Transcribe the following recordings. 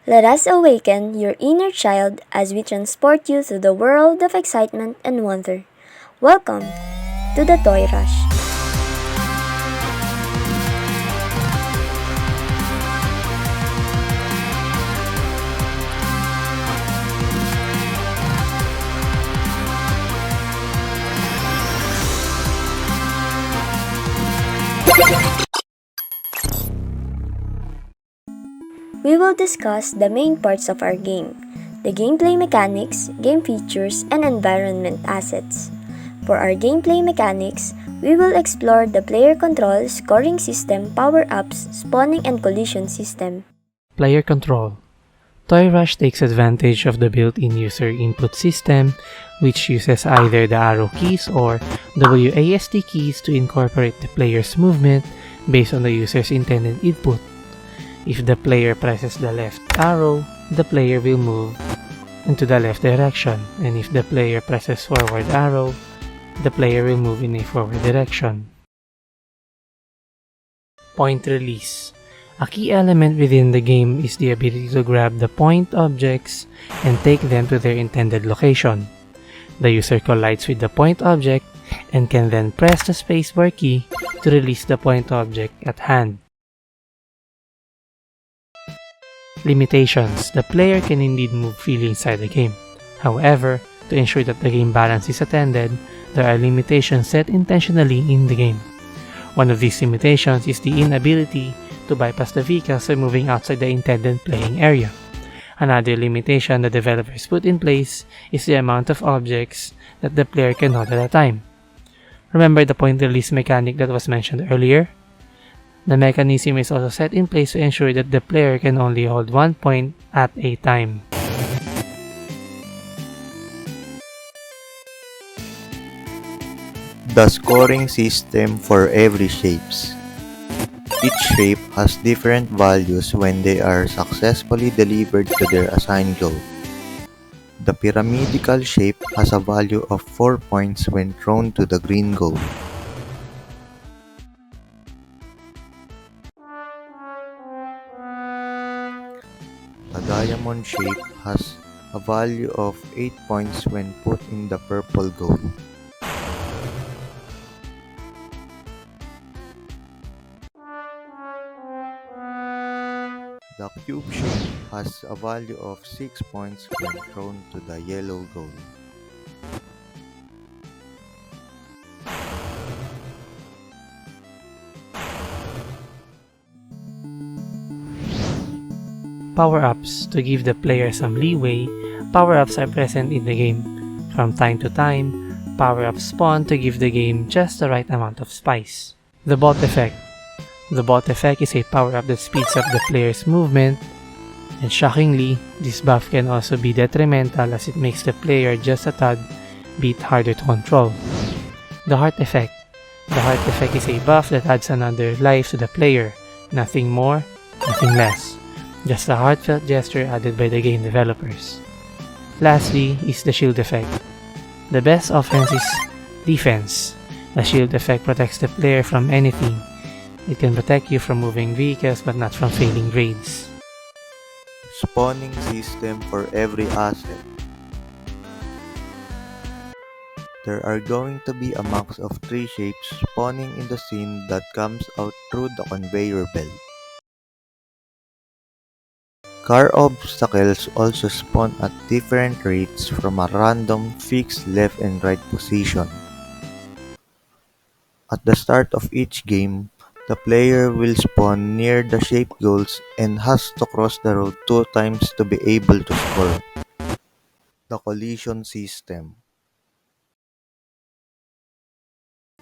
Let us awaken your inner child as we transport you through the world of excitement and wonder. Welcome to the Toy Rush. We will discuss the main parts of our game, the gameplay mechanics, game features, and environment assets. For our gameplay mechanics, we will explore the player control, scoring system, power-ups, spawning, and collision system. Player control. Toy Rush takes advantage of the built-in user input system, which uses either the arrow keys or WASD keys to incorporate the player's movement based on the user's intended input. If the player presses the left arrow, the player will move into the left direction, and if the player presses forward arrow, the player will move in a forward direction. Point release. A key element within the game is the ability to grab the point objects and take them to their intended location. The user collides with the point object and can then press the spacebar key to release the point object at hand. Limitations. The player can indeed move freely inside the game. However, to ensure that the game balance is attended, there are limitations set intentionally in the game. One of these limitations is the inability to bypass the vehicles by moving outside the intended playing area. Another limitation the developers put in place is the amount of objects that the player can hold at a time. Remember the point release mechanic that was mentioned earlier? The mechanism is also set in place to ensure that the player can only hold one point at a time. The scoring system for every shapes. Each shape has different values when they are successfully delivered to their assigned goal. The pyramidical shape has a value of 4 points when thrown to the green goal. The diamond shape has a value of 8 points when put in the purple goal. The cube shape has a value of 6 points when thrown to the yellow goal. Power-ups. To give the player some leeway, power-ups are present in the game. From time to time, power-ups spawn to give the game just the right amount of spice. The bot effect. The bot effect is a power-up that speeds up the player's movement, and shockingly, this buff can also be detrimental as it makes the player just a tad bit harder to control. The heart effect. The heart effect is a buff that adds another life to the player, nothing more, nothing less. Just a heartfelt gesture added by the game developers. Lastly is the shield effect. The best offense is defense. The shield effect protects the player from anything. It can protect you from moving vehicles but not from failing grades. Spawning system for every asset. There are going to be a max of 3 shapes spawning in the scene that comes out through the conveyor belt. Car obstacles also spawn at different rates from a random fixed left and right position. At the start of each game, the player will spawn near the shape goals and has to cross the road 2 times to be able to score. The collision system.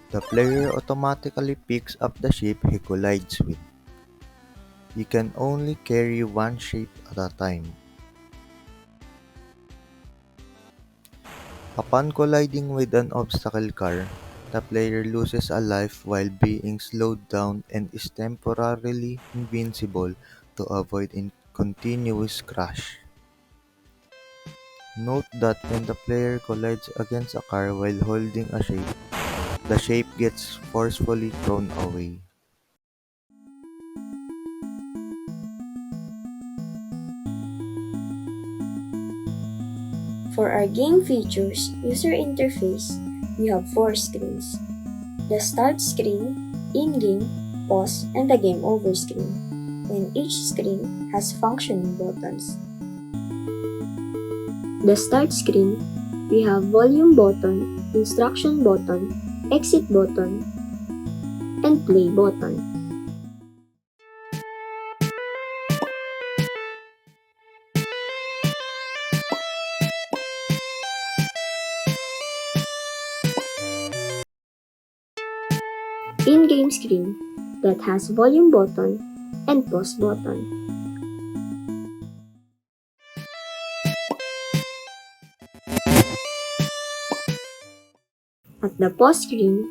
The player automatically picks up the shape he collides with. You can only carry one shape at a time. Upon colliding with an obstacle car, the player loses a life while being slowed down and is temporarily invincible to avoid a continuous crash. Note that when the player collides against a car while holding a shape, the shape gets forcefully thrown away. For our game features user interface, we have 4 screens: the start screen, in-game, pause, and the game over screen. And each screen has functioning buttons. The start screen, we have volume button, instruction button, exit button, and play button. In-game screen that has volume button and pause button. At the pause screen,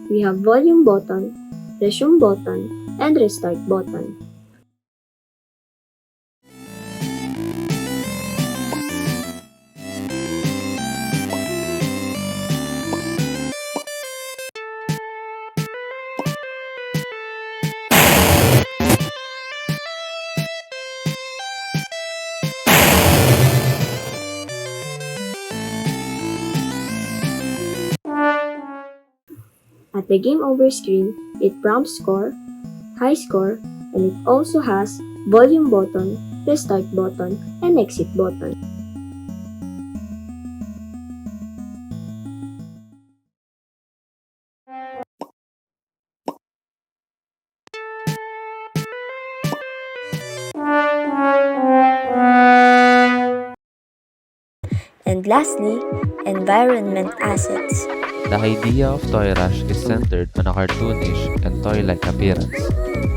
we have volume button, resume button, and restart button. At the game over screen, it prompts score, high score, and it also has volume button, restart button, and exit button. And lastly, environment assets. The idea of Toy Rush is centered on a cartoonish and toy-like appearance.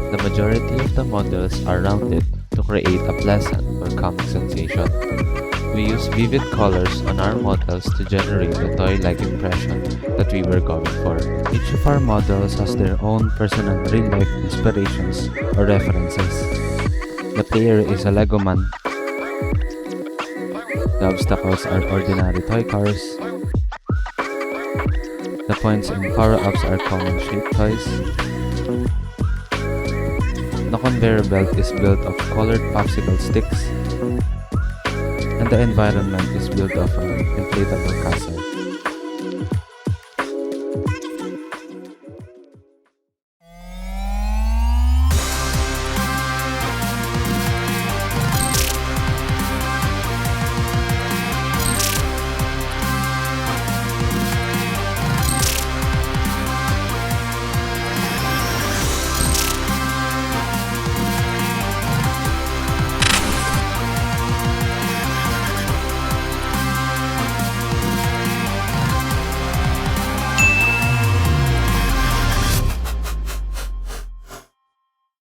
The majority of the models are rounded to create a pleasant or calming sensation. We use vivid colors on our models to generate the toy-like impression that we were going for. Each of our models has their own personal real-life inspirations or references. The player is a Lego man. The obstacles are ordinary toy cars. The points and power-ups are common shaped toys. The conveyor belt is built of colored popsicle sticks. And the environment is built of an inflatable castle.